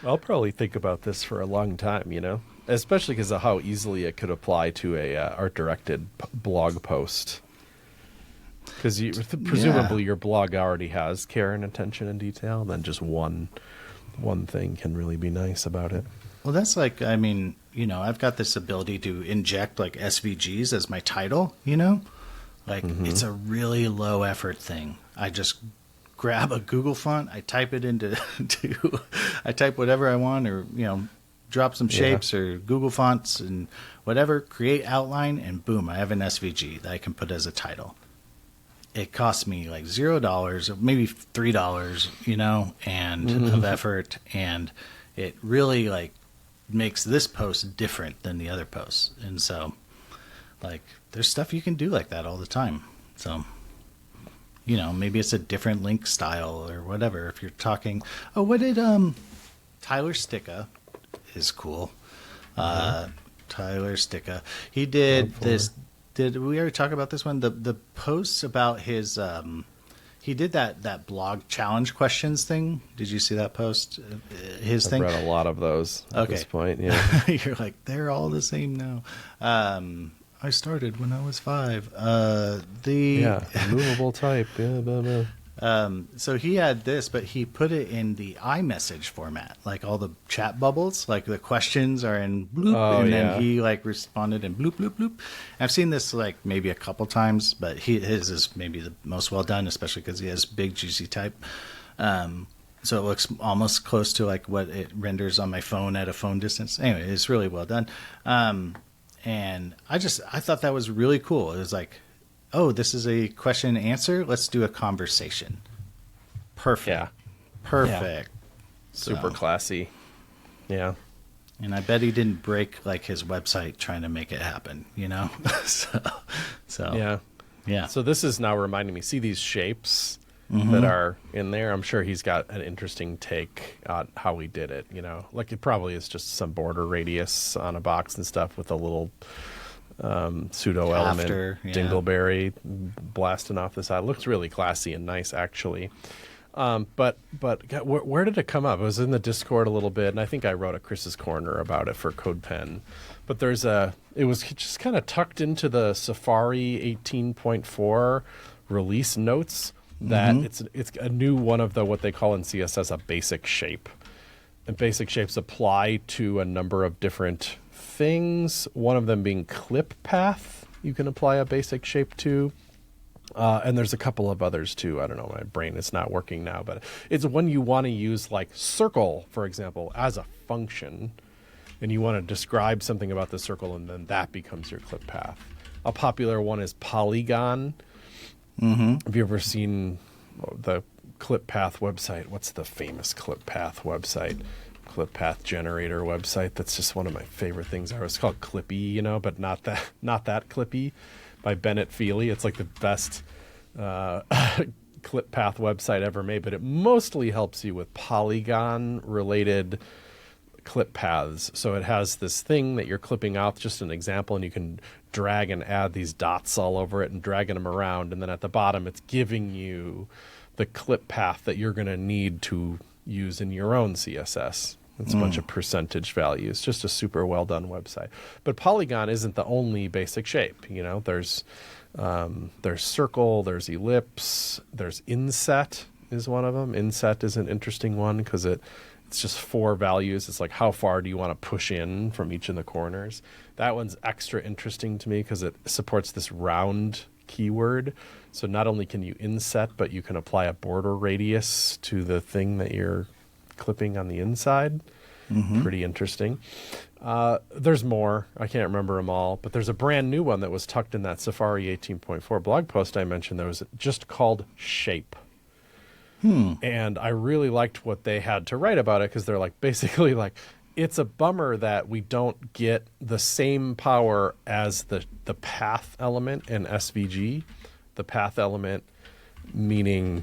I'll probably think about this for a long time. Especially because of how easily it could apply to a art-directed blog post. Because presumably your blog already has care and attention and detail, and then just one thing can really be nice about it. Well, that's like, I've got this ability to inject like SVGs as my title, Like, It's a really low-effort thing. I just grab a Google font, I type it into I type whatever I want, or, drop some shapes or Google fonts and whatever, create outline, and boom, I have an SVG that I can put as a title. It costs me like $0, maybe $3, and of effort, and it really like makes this post different than the other posts. And so like there's stuff you can do like that all the time. So maybe it's a different link style or whatever. If you're talking, what did Tyler Sticka is cool. Tyler Sticka. He did this. Did we already talk about this one? The posts about his. He did that blog challenge questions thing. Did you see that post? His thing. I've read a lot of those at this point. Yeah, you're like they're all the same now. I started when I was 5. Movable type. Yeah, blah, blah. So he had this, but he put it in the iMessage format, like all the chat bubbles, like the questions are in bloop, then he like responded in bloop, bloop, bloop. I've seen this like maybe a couple times, but his is maybe the most well done, especially because he has big juicy type. So it looks almost close to like what it renders on my phone at a phone distance. Anyway, it's really well done. And I thought that was really cool. It was like, oh, this is a question and answer. Let's do a conversation. Perfect. Yeah. Perfect. Yeah. Super classy. Yeah. And I bet he didn't break like his website trying to make it happen, so yeah. Yeah. So this is now reminding me, see these shapes that are in there? I'm sure he's got an interesting take on how he did it, Like it probably is just some border radius on a box and stuff with a little pseudo element dingleberry blasting off the side. It looks really classy and nice, actually. But God, where did it come up? It was in the Discord a little bit, and I think I wrote a Chris's Corner about it for CodePen. But it was just kind of tucked into the Safari 18.4 release notes that it's a new one of the what they call in CSS a basic shape. And basic shapes apply to a number of different things, one of them being clip path you can apply a basic shape to. And there's a couple of others too. I don't know, my brain is not working now, but it's when you want to use like circle, for example, as a function, and you want to describe something about the circle, and then that becomes your clip path. A popular one is polygon. Have you ever seen the clip path website? What's the famous clip path website? Clip path generator website. That's just one of my favorite things. It's called Clippy, you know, but not that Clippy, by Bennett Feely. It's like the best clip path website ever made, but it mostly helps you with polygon related clip paths. So it has this thing that you're clipping out, just an example, and you can drag and add these dots all over it and dragging them around. And then at the bottom, it's giving you the clip path that you're going to need to use in your own CSS. It's a bunch of percentage values, just a super well done website. But polygon isn't the only basic shape. You know, there's circle, there's ellipse, there's inset is one of them. Inset is an interesting one because it's just 4 values. It's like, how far do you want to push in from each of the corners? That one's extra interesting to me because it supports this round keyword. So not only can you inset, but you can apply a border radius to the thing that you're clipping on the inside. Pretty interesting. There's more. I can't remember them all, but there's a brand new one that was tucked in that Safari 18.4 blog post I mentioned that was just called Shape. And I really liked what they had to write about it, because they're like, basically like, it's a bummer that we don't get the same power as the path element in SVG. The path element meaning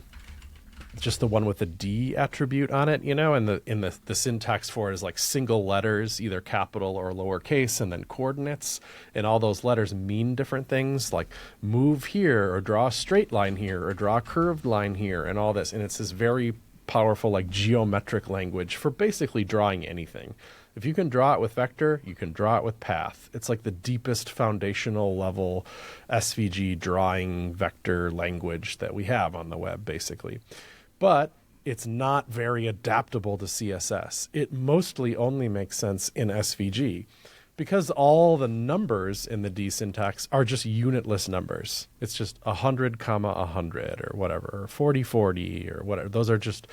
just the one with the D attribute on it, you know, and the syntax for it is like single letters, either capital or lowercase, and then coordinates, and all those letters mean different things, like move here, or draw a straight line here, or draw a curved line here, and all this. And it's this very powerful like geometric language for basically drawing anything. If you can draw it with vector, you can draw it with path. It's like the deepest foundational level SVG drawing vector language that we have on the web, basically. But it's not very adaptable to CSS. It mostly only makes sense in SVG because all the numbers in the D syntax are just unitless numbers. It's just 100, 100 or whatever, or 40, 40 or whatever. Those are just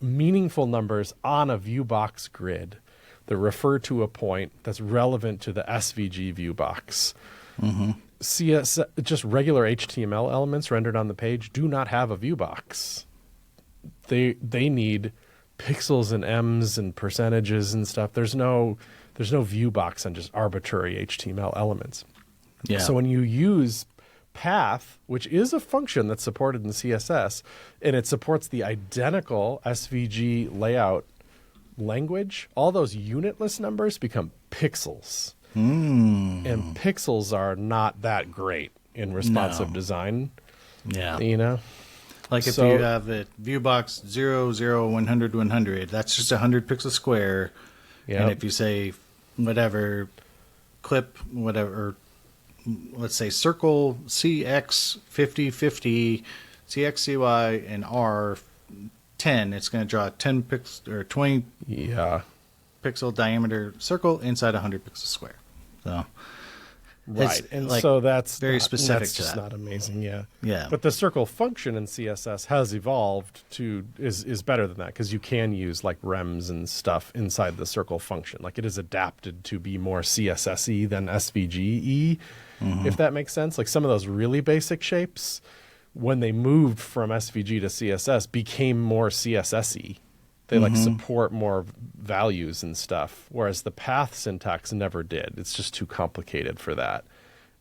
meaningful numbers on a view box grid that refer to a point that's relevant to the SVG view box. CSS, just regular HTML elements rendered on the page do not have a view box. They need pixels and M's and percentages and stuff. There's no view box on just arbitrary HTML elements. Yeah. So when you use path, which is a function that's supported in CSS, and it supports the identical SVG layout language, all those unitless numbers become pixels. And pixels are not that great in responsive design. Yeah. You know? Like if you have a view box 0, 0, 100, 100, that's just 100 pixel square. Yep. And if you say whatever, clip, whatever, let's say circle CX 50, 50, CX, CY, and R 10, it's going to draw a 10 pixel or 20 pixel diameter circle inside a 100 pixel square. So. Right, and like so that's very specific that's to just that. not amazing, yeah. Yeah. But the circle function in CSS has evolved to is better than that, because you can use like rems and stuff inside the circle function. Like it is adapted to be more CSS-y than SVG-y, if that makes sense. Like some of those really basic shapes, when they moved from SVG to CSS, became more CSS-y. They like support more values and stuff, whereas the path syntax never did. It's just too complicated for that.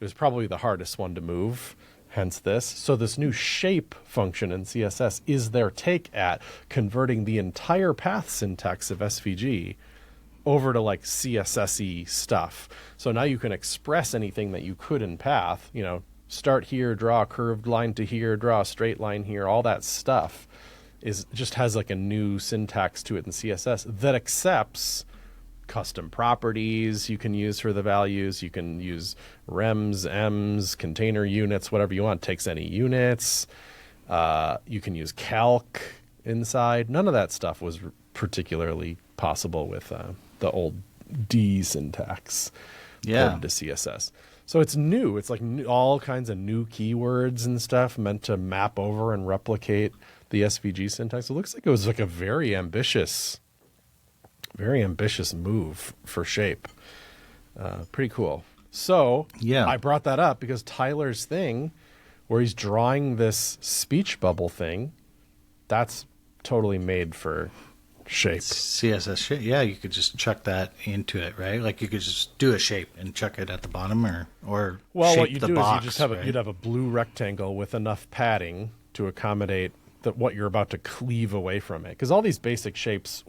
It was probably the hardest one to move, hence this. So this new shape function in CSS is their take at converting the entire path syntax of SVG over to like CSS-y stuff. So now you can express anything that you could in path, you know, start here, draw a curved line to here, draw a straight line here, all that stuff. Just has like a new syntax to it in CSS that accepts custom properties you can use for the values. You can use rems, ems, container units, whatever you want. Takes any units. You can use calc inside. None of that stuff was particularly possible with the old D syntax ported to CSS. So it's new. It's like all kinds of new keywords and stuff meant to map over and replicate the SVG syntax. It looks like it was like a very ambitious move for Shape. Pretty cool. So I brought that up because Tyler's thing where he's drawing this speech bubble thing, that's totally made for Shape. CSS shape. Yeah, you could just chuck that into it, right? Like you could just do a shape and chuck it at the bottom or well, shape what you the do box, is you just have right? you'd have a blue rectangle with enough padding to accommodate what you're about to cleave away from it. Because all these basic shapes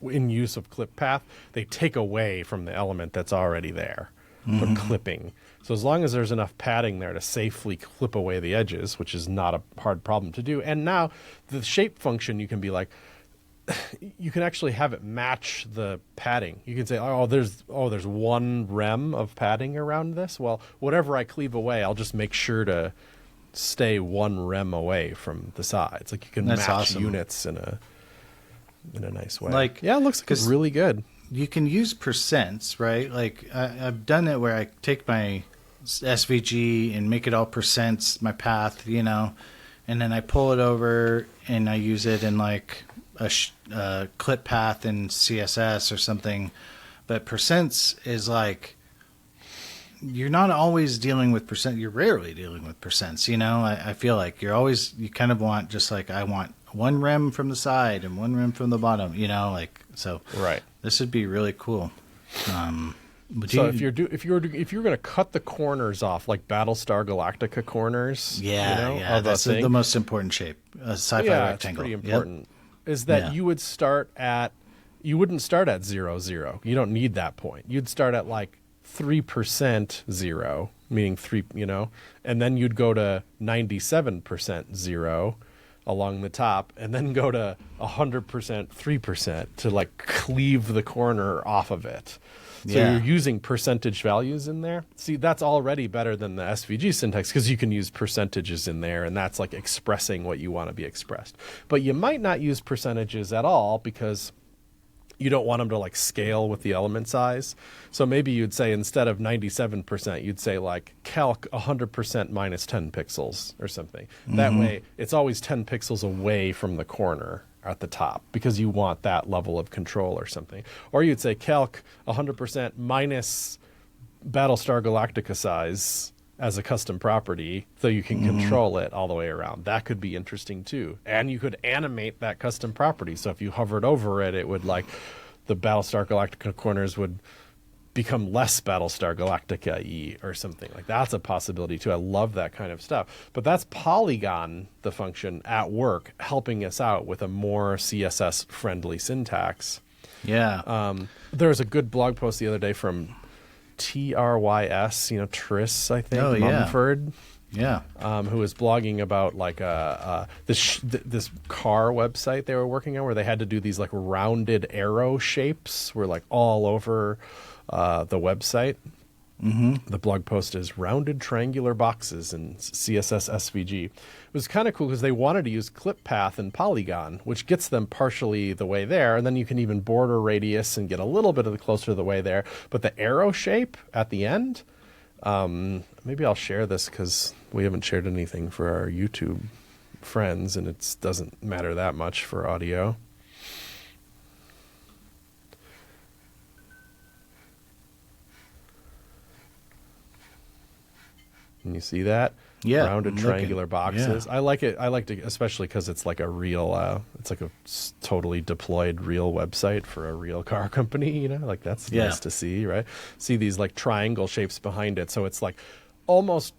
in use of clip path, they take away from the element that's already there for clipping. So as long as there's enough padding there to safely clip away the edges, which is not a hard problem to do. And now the shape function, you can be like, you can actually have it match the padding. You can say, there's one rem of padding around this. Well, whatever I cleave away, I'll just make sure to stay one rem away from the sides. Like you can match units in a nice way. Like, yeah, it looks like it's really good. You can use percents, right? Like I've done it where I take my SVG and make it all percents, my path, and then I pull it over and I use it in like a clip path in CSS or something. But percents is like, you're not always dealing with percent. You're rarely dealing with percents. I feel like you kind of want just like, I want one rem from the side and one rem from the bottom, so right. This would be really cool. So if you're going to cut the corners off like Battlestar Galactica corners, that's the most important shape. A sci-fi rectangle. It's pretty important. Is that you would you wouldn't start at 0, 0. You don't need that point. You'd start at like 3% 0, meaning 3, and then you'd go to 97% 0 along the top, and then go to 100% 3% to like cleave the corner off of it. So you're using percentage values in there. See, that's already better than the SVG syntax because you can use percentages in there, and that's like expressing what you want to be expressed. But you might not use percentages at all because you don't want them to like scale with the element size. So maybe you'd say instead of 97%, you'd say like calc 100% minus 10 pixels or something. That way it's always 10 pixels away from the corner at the top because you want that level of control or something. Or you'd say calc 100% minus Battlestar Galactica size as a custom property so you can control it all the way around. That could be interesting too. And you could animate that custom property. So if you hovered over it, it would like the Battlestar Galactica corners would become less Battlestar Galactica-y or something. Like that's a possibility too. I love that kind of stuff. But that's Polygon, the function at work, helping us out with a more CSS friendly syntax. Yeah. There was a good blog post the other day from TRYS, Tris, I think, Mumford. Yeah. Who was blogging about like this car website they were working on where they had to do these like rounded arrow shapes were like all over the website. The blog post is rounded triangular boxes in CSS SVG. It was kind of cool because they wanted to use clip path and polygon, which gets them partially the way there. And then you can even border radius and get a little bit of the closer to the way there. But the arrow shape at the end, maybe I'll share this because we haven't shared anything for our YouTube friends and it doesn't matter that much for audio. Can you see that? Yeah. Rounded triangular boxes. Yeah. I like it. I like it especially because it's like a real, it's like a totally deployed real website for a real car company, like that's nice to see, right? See these like triangle shapes behind it. So it's like almost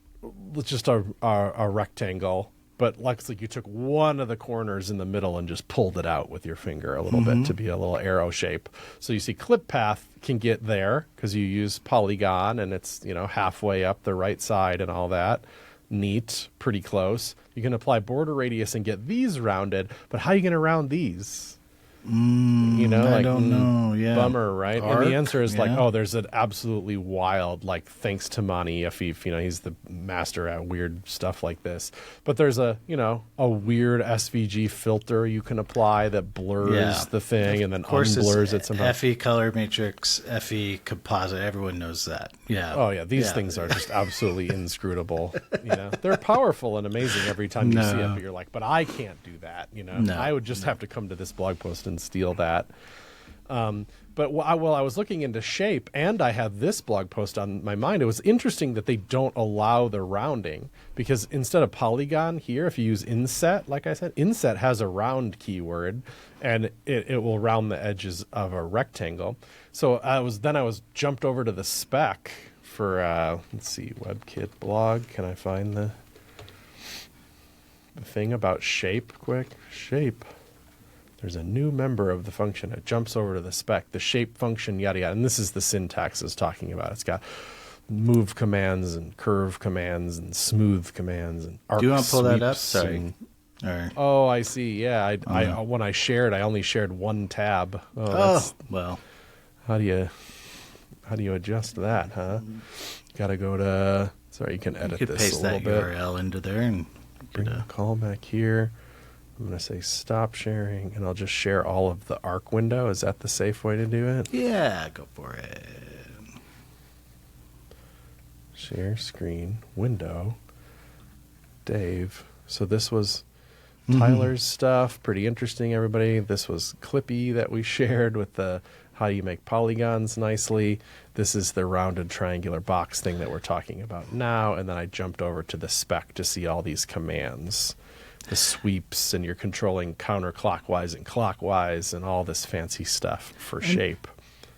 just a rectangle, but looks like you took one of the corners in the middle and just pulled it out with your finger a little bit to be a little arrow shape. So you see clip path can get there because you use polygon and it's, halfway up the right side and all that. Neat, pretty close. You can apply border radius and get these rounded, but how are you going to round these? I don't know. Yeah. Bummer, right? Arc? And the answer is like, Yeah. oh, there's an absolutely wild, like, thanks to Monty Afif, he's the master at weird stuff like this. But there's a weird SVG filter you can apply that blurs the thing and then unblurs it somehow. FE color matrix, FE composite. Everyone knows that. Yeah. Oh yeah, these things are just absolutely inscrutable. They're powerful and amazing every time you see it, but you're like, but I can't do that. I would just have to come to this blog post and steal that. But while I was looking into shape and I had this blog post on my mind, it was interesting that they don't allow the rounding, because instead of polygon here, if you use inset, like I said, inset has a round keyword and it will round the edges of a rectangle. So I was jumped over to the spec for, let's see, WebKit blog. Can I find the thing about shape quick? Shape. There's a new member of the function. It jumps over to the spec, the shape function, yada, yada. And this is the syntax it's talking about. It's got move commands and curve commands and smooth commands and arc. Do you want to pull that up? sweeps Sorry. and- Oh, I see. Yeah. I when I shared, I only shared one tab. Well. How do you adjust that, huh? Got to go to, sorry, you can edit You could this paste a little that bit. URL into there and Bring the call back here. I'm going to say stop sharing, and I'll just share all of the arc window. Is that the safe way to do it? yeah, go for it. Share screen, window, Dave. So this was Tyler's stuff. Pretty interesting, everybody. This was Clippy that we shared with the how you make polygons nicely. This is the rounded triangular box thing that we're talking about now. And then I jumped over to the spec to see all these commands. The sweeps, and you're controlling counterclockwise and clockwise and all this fancy stuff for shape.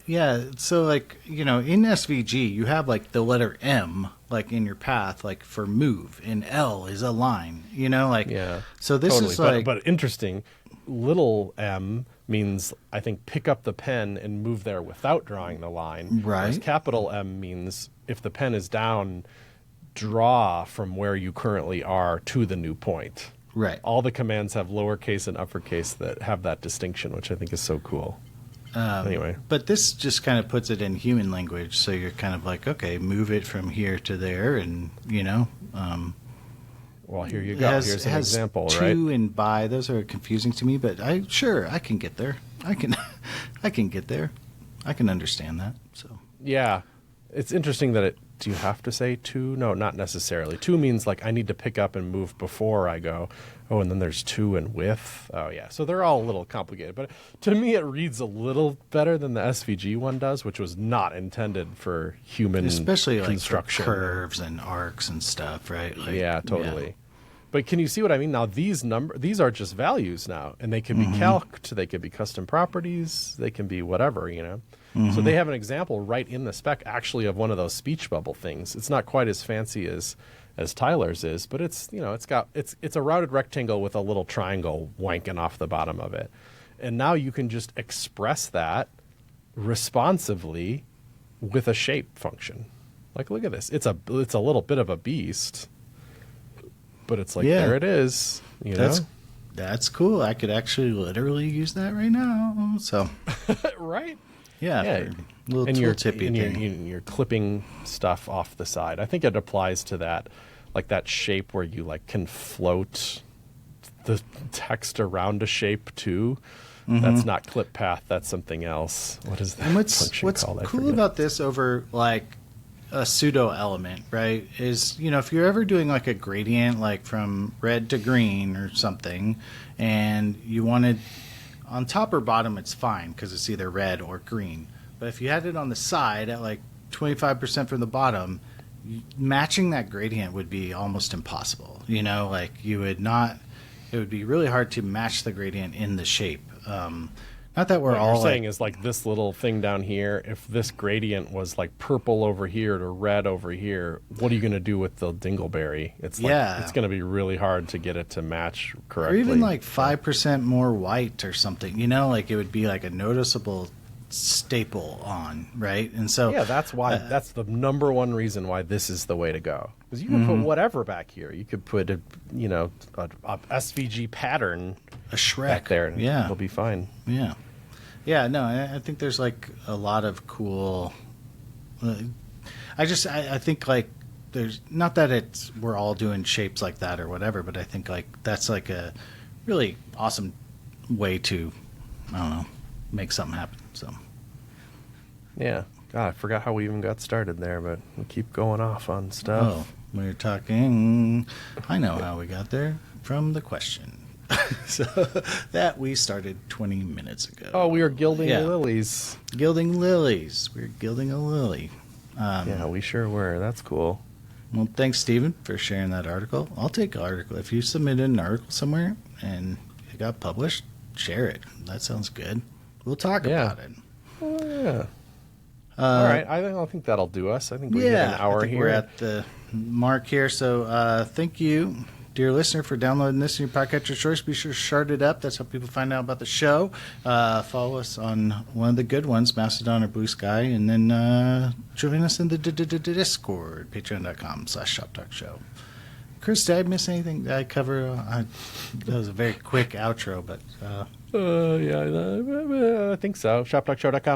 Yeah, so like, in SVG, you have like the letter M, like in your path, like for move, and L is a line, Yeah. So this totally. is like, but interesting. Little m means, I think, pick up the pen and move there without drawing the line. Right. Whereas capital M means if the pen is down, draw from where you currently are to the new point. right. All the commands have lowercase and uppercase that have that distinction, which I think is so cool. Anyway. But this just kind of puts it in human language, so you're kind of like, okay, move it from here to there, and Well, here you go. Here's an example, to right? and by. Those are confusing to me, but I can get there. I can get there. I can understand that. So Yeah. It's interesting that do you have to say to? No, not necessarily. To means like I need to pick up and move before I go. Oh, and then there's to and with. Oh, yeah. So they're all a little complicated. But to me, it reads a little better than the SVG one does, which was not intended for human especially like for construction. curves and arcs and stuff, right? Like, Yeah, totally. But can you see what I mean? Now these are just values now, and they can be calced, they can be custom properties, they can be whatever, So they have an example right in the spec actually of one of those speech bubble things. It's not quite as fancy as Tyler's is, but it's it's a routed rectangle with a little triangle wanking off the bottom of it. And now you can just express that responsively with a shape function. Like, look at this. It's a little bit of a beast. But it's like, there it is, That's cool. I could actually literally use that right now. So, right? yeah, Yeah. little And tool tippy thing. you're clipping stuff off the side. I think it applies to that, like that shape where you like can float the text around a shape too. That's not clip path. That's something else. What is that And what's function called? I cool forget. about this over like a pseudo element, right, is if you're ever doing like a gradient, like from red to green or something, and you wanted on top or bottom, it's fine because it's either red or green. But if you had it on the side at like 25% from the bottom, matching that gradient would be almost impossible. Like you would not. It would be really hard to match the gradient in the shape. Not that we're What all you're saying is like this little thing down here, if this gradient was like purple over here to red over here, what are you going to do with the dingleberry? It's like, it's going to be really hard to get it to match correctly. Or even like 5% more white or something, like it would be like a noticeable staple on, right? And so Yeah, that's why. That's the number one reason why this is the way to go. Because you can put whatever back here. You could put a SVG pattern, a Shrek back there, and yeah, it'll be fine. yeah, yeah. No, I think there's like a lot of cool. I think like there's not that we're all doing shapes like that or whatever, but I think like that's like a really awesome way to, I don't know, make something happen. So Yeah. God, I forgot how we even got started there, but we keep going off on stuff. oh, we're talking. I know how we got there from the question. So that we started 20 minutes ago. Oh, we were gilding lilies. Gilding lilies. We're gilding a lily. Yeah, we sure were. That's cool. Well, thanks, Stephen, for sharing that article. I'll take an article. If you submitted an article somewhere and it got published, share it. That sounds good. We'll talk about it. Oh, yeah. All right. I think that'll do us. I think we have an hour I think here. we're at the mark here. So thank you, dear listener, for downloading this in your podcatcher choice. Be sure to shard it up. That's how people find out about the show. Follow us on one of the good ones, Mastodon or Blue Sky, and then join us in the Discord, patreon.com/shoptalkshow. Chris, did I miss anything? Did I cover? That was a very quick outro, but Yeah, I think so. Shoptalkshow.com.